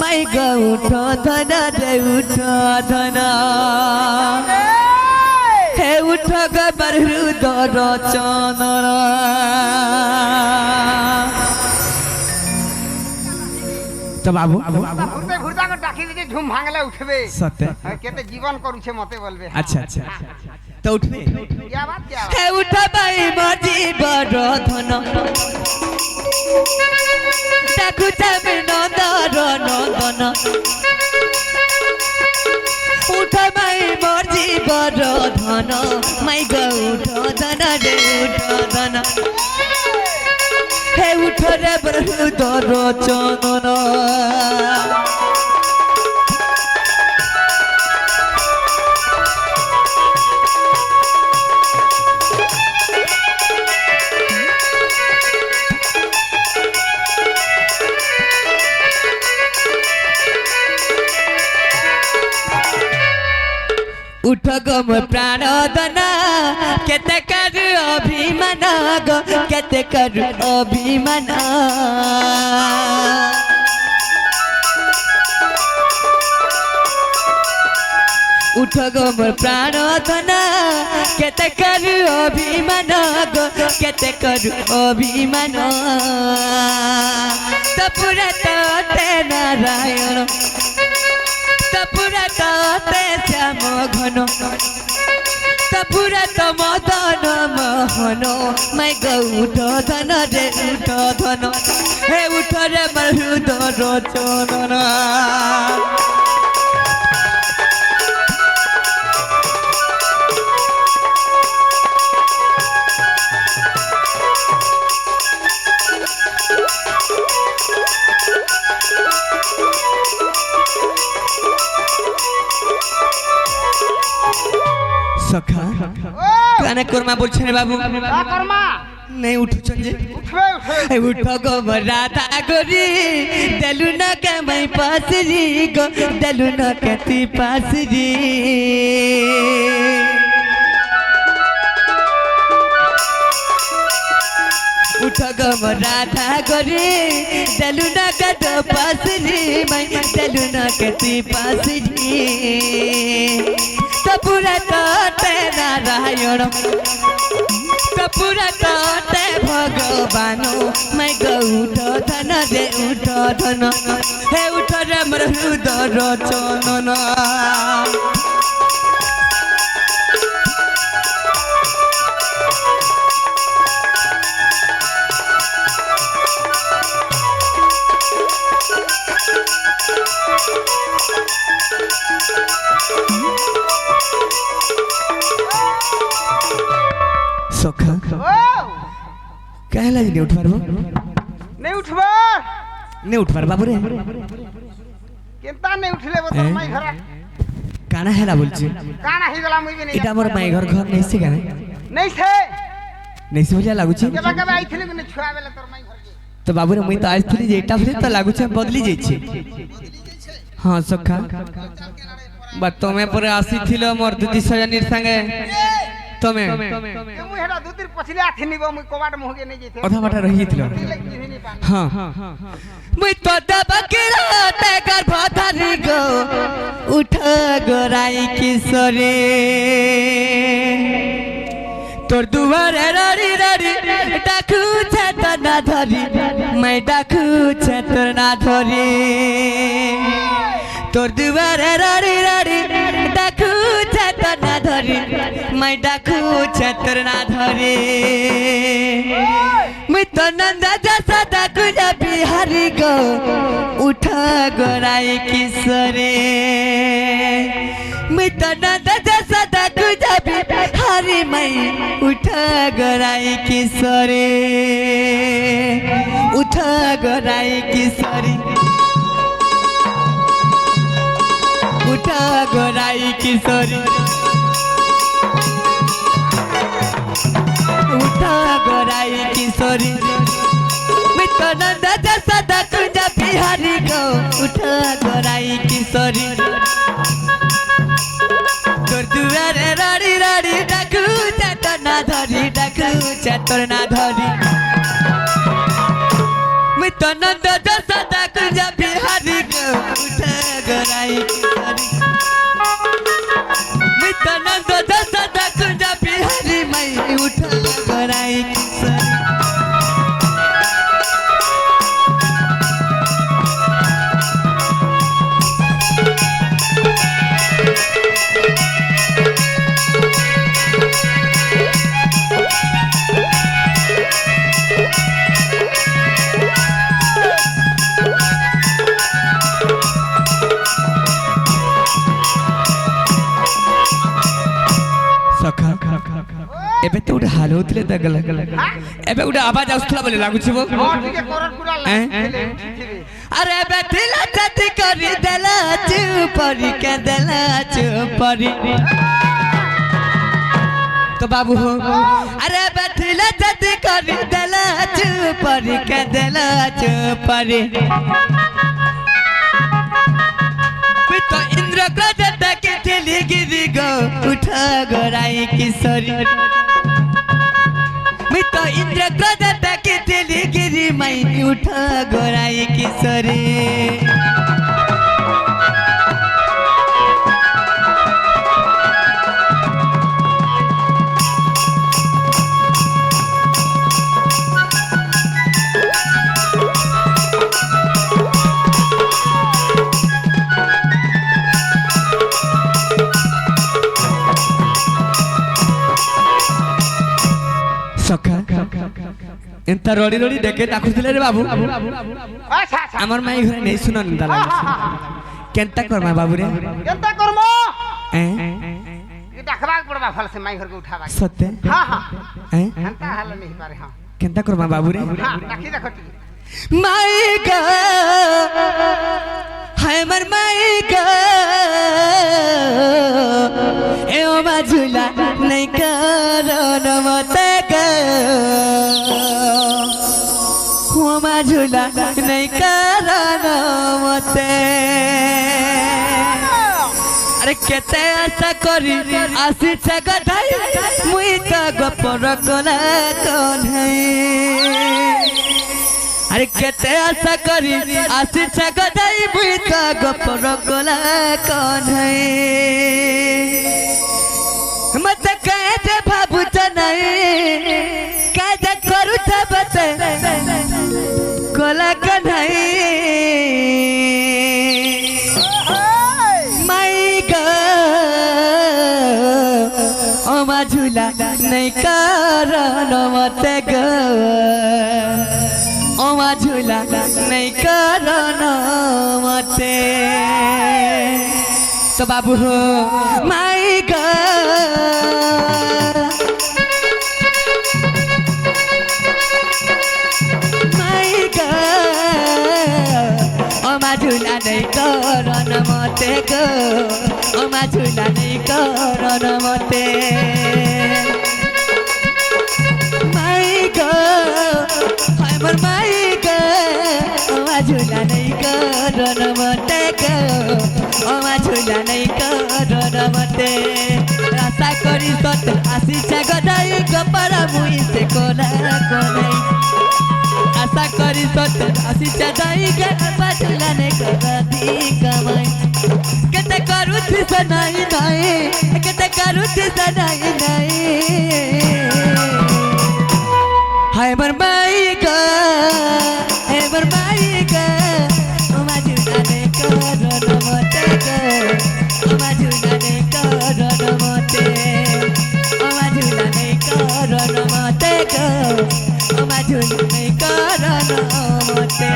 माई गा उठ धन रे उठ धन हे उठ गबर हृदय चंदन तो बाबू घुरते घुरता को डाकी दे झुम भांगले उठबे सत्य केते जीवन करू छे मते बोलबे अच्छा अच्छा तो उठबे क्या बात हे उठ भाई मजी बड़ धन डाकू जाबे नंदर नंदन उठ भाई मजी बड़ धन माई गा उठ धन रे उठ धन हे उठ रे बरदर चंदन उठ गम प्राण दना केते कर अभिमान ग केते कर अभिमान उठ गम प्राण दना केते कर अभिमान ग केते कर अभिमान तपुरा ते नारायण तपुरा ते श्याम घन तपुरा मदन मोहन माई गा उठ धन रे उठ धन हे उठ रे मरुदर चंदन सखा काने कोरमा बोलछने बाबू का कर्मा नहीं उठु चंजे उठबे उठबे उठ गो राधा गोरी देलु न के मई पासरी गो देलु न के ती पासरी उठ गो राधा गोरी देलु न के तो पासरी मई देलु न के ती पासरी तपुरा ते नारायण तपुरा ते भगवान मैं गा उठ धन रे उठ धन हे उठ रे मोर हृदय चंदन सखा कहला नहीं उठवार नहीं उठबा नहीं उठवार बाबू रे केनता नहीं उठले बो तोर माई घर काना हेला बोलछे काना ही गला मुई भी नहीं इटा मोर माई घर घर नहीं से काने नहीं से नहीं से बोलिया लागु छे केबा केबा आइथिले कि नहीं छुआ बेले तोर माई घर के तो बाबू रे मुई तो आज थी जे इटा फिर तो लागु छे बदली जाई छे हां सखा बा तमे पर आसी थिलो मोर दीदी सजनीर संगे तमे मुई हेडा दू दिन पछले आथिनी बो मुई कोबाट मोहगे नहीं जेथे अधा बाटा रही थिलो हां मुई तो दबकेरा ते गर्भ धारी गो उठ गोराई किशोरे तोर दुआरे रारी रारी डाकू छतर ना धरी मैं डाकू छतर ना धरी तोर दुआरे रारी रारी डाकू छतर ना धरी मैं डाकू छतर ना धरी मैं तो नंदा जैसा डाकू जा बिहारी गो उठ गोराई किशोरे मैं तो नंदा जैसा डाकू जा बिहारी मैं उठ गोराई किशोरे उठ गोराई किशोरी उठ गोराई किशोरी उठ गोराई किशोरी मित्र नंदा जैसा कुंज बिहारी गो उठ गोराई किशोरी तोर दुआरे राड़ी राड़ी डाकू चतर ना धरी डाकू चतर ना धरी मित्र नंदा जैसा कुंज बिहारी गो ରହୁଥିଲେ ତ ଗଲା ଏବେ ଗୋଟେ ଆବାଜ ଆସୁଥିଲା ବୋଲି ଲାଗୁଛି ବୋ ହଁ ଟିକେ କରର ପୁରା ଲାଗିଥିଲେ ଉଠିଥିବେ ଆରେ ଏବେ ଥିଲା ଚାତି କରି ଦେଲା ଚୁପରି କେ ଦେଲା ଚୁପରି तो बाबू हो अरे बैठिला जदी करी देला चुपरी के देला चुपरी तो इंद्र को जटा के ठेली गिरी गो उठा गोराई किशोरी तो इंद्र को जटा के ठेली गिरी मई उठा गोराई किशोरी सखा इंता रोडी रोडी देखे ताकुतिले रे बाबू अच्छा अच्छा हमर माई घरे नहीं सुन निंदा लागे केनता करमा बाबू रे केनता करमो ए ये देखबा पड़बा फल से माई घर के उठावा सत्य हां हां ए हंता हाल नहीं पारे हां केनता करमा बाबू रे हां देखी देखो माई गा हाय मर माई गा ए ओ बाजुला नहीं करो न मते गा ओ बाजुला नहीं करो न मते अरे केते आशा करी आसी छगधाई मुई त गपर कोला कोन्हई अरे केते आशा करी आसी छगधाई मुई त गपर कोला कोन्हई मत कहते भाबू नहीं कहते करू बते कोला कोन्हई झूला नहीं कारण मते गो ओमा झूला नहीं कारण मते तो बाबू हो माई गो माई गो ओमा झूला नहीं कारण मते गो ओमा झूला नहीं कारण मते माई गो हाय मोर माई गो ओमा झूला नहीं कारण मते गो ओमा झूला नहीं कारण मते आशा करी सत आसी छगदाई गपरा मुई से कोला कोलाई आशा करी सत आसी छगदाई गपरा झूला नहीं करदी कमाई केते करू थी सनाई नहीं केते करू थी सनाई नहीं हाय मोर माई गो हे मोर माई गो ओमा झूला नहीं कारण मते गो ओमा झूला नहीं कारण मते ओमा झूला नहीं कारण मते गो ओमा झूला नहीं कारण मते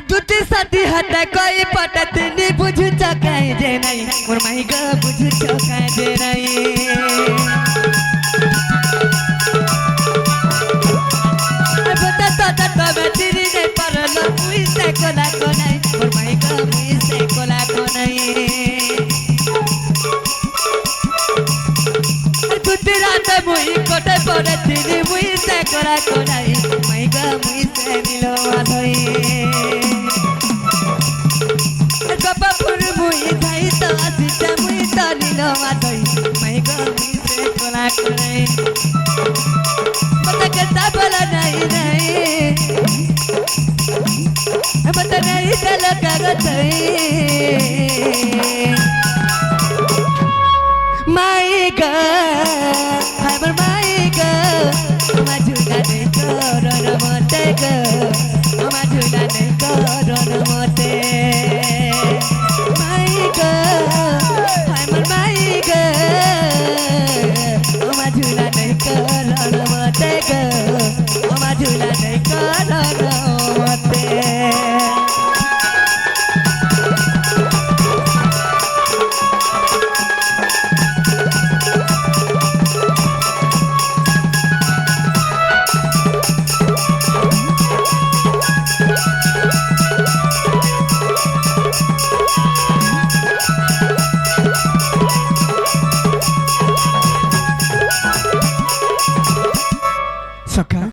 दूती साथी हटा कोई पटत नहीं बुझ चकाए जे नहीं मोर माई गो बुझ चकाए जे नहीं बता तो बेटी नहीं परलो मुई से कोला को नहीं मोर माई गो मुई से कोला को नहीं दूती रात मुई कोटे पड़े तीनी मुई से कोला को नहीं माई गो मुई से मिलो माधोई गपपुर मुई धाई तो आसिता मुई तो नीलो माधोई माई गो मुई से कोला कोलाई पता करता बोला नहीं नहीं पता तई